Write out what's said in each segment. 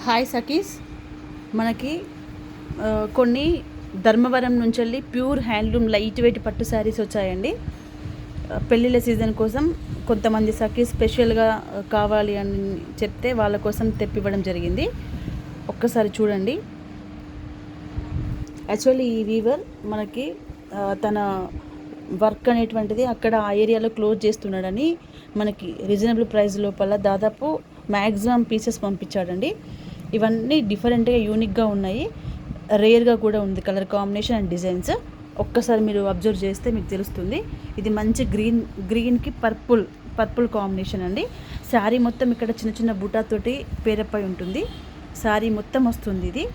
Hi Sakhi's, మనకి కొన్ని ధర్మవరం నుంచి వెళ్ళి ప్యూర్ హ్యాండ్లూమ్ లైట్ వెయిట్ పట్టు శారీస్ వచ్చాయండి. పెళ్ళిళ్ళ సీజన్ కోసం కొంతమంది సఖీస్ స్పెషల్గా కావాలి అని చెప్తే వాళ్ళ కోసం తెప్పివ్వడం జరిగింది. ఒక్కసారి చూడండి. యాక్చువల్లీ ఈ వీవర్ మనకి తన వర్క్ అనేటువంటిది అక్కడ ఆ ఏరియాలో క్లోజ్ చేస్తున్నాడని మనకి రీజనబుల్ ప్రైస్ లోపల దాదాపు మ్యాక్సిమం పీసెస్ పంపించాడండి. ఇవన్నీ డిఫరెంట్గా యూనిక్గా ఉన్నాయి, రేర్గా కూడా ఉంది కలర్ కాంబినేషన్ అండ్ డిజైన్స్. ఒక్కసారి మీరు అబ్జర్వ్ చేస్తే మీకు తెలుస్తుంది. ఇది మంచి గ్రీన్కి పర్పుల్ కాంబినేషన్ అండి. శారీ మొత్తం ఇక్కడ చిన్న చిన్న బూటాతోటి పేరపై ఉంటుంది. శారీ మొత్తం వస్తుంది ఇది.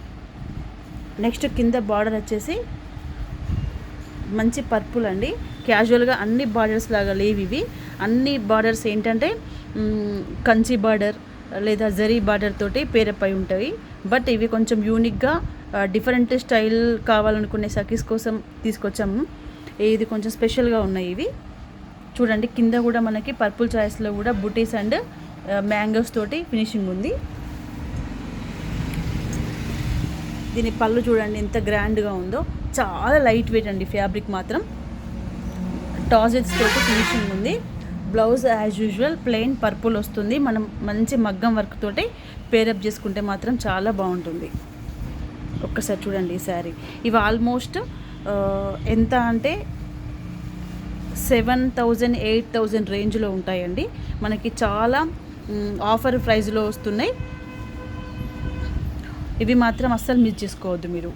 నెక్స్ట్ కింద బార్డర్ వచ్చేసి మంచి పర్పుల్ అండి. క్యాజువల్గా అన్ని బార్డర్స్ లాగా లేవు ఇవి. అన్ని బార్డర్స్ ఏంటంటే కంచి బార్డర్ లేదా జరీ బార్డర్ తోటి పేరపై ఉంటాయి. బట్ ఇవి కొంచెం యూనిక్గా డిఫరెంట్ స్టైల్ కావాలనుకునే సఖీస్ కోసం తీసుకొచ్చాము. ఇది కొంచెం స్పెషల్గా ఉన్నాయి ఇవి. చూడండి, కింద కూడా మనకి పర్పుల్ చాయిస్లో కూడా బుటీస్ అండ్ మ్యాంగోస్ తోటి ఫినిషింగ్ ఉంది. దీని పళ్ళు చూడండి ఎంత గ్రాండ్గా ఉందో. చాలా లైట్ వెయిట్ అండి. ఫ్యాబ్రిక్ మాత్రం టాజిల్స్ తోటి ఫినిషింగ్ ఉంది. Blouse as usual plain purple వస్తుంది. మనం మంచి మగ్గం వర్క్ తోటి పేరప్ చేసుకుంటే మాత్రం చాలా బాగుంటుంది. ఒక్కసారి చూడండి ఈ శారీ. ఇవి ఆల్మోస్ట్ ఎంత అంటే 7,000 8,000 రేంజ్లో ఉంటాయండి. మనకి చాలా ఆఫర్ ప్రైస్లో వస్తున్నాయి. ఇవి మాత్రం అస్సలు మిస్ చేసుకోవద్దు మీరు.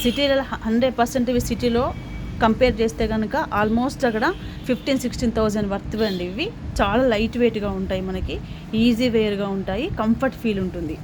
సిటీలో 100% ఇవి సిటీలో కంపేర్ చేస్తే కనుక ఆల్మోస్ట్ అక్కడ 15,000-16,000 వర్త్ అండి. ఇవి చాలా లైట్ వెయిట్గా ఉంటాయి, మనకి ఈజీ వేర్గా ఉంటాయి, కంఫర్ట్ ఫీల్ ఉంటుంది.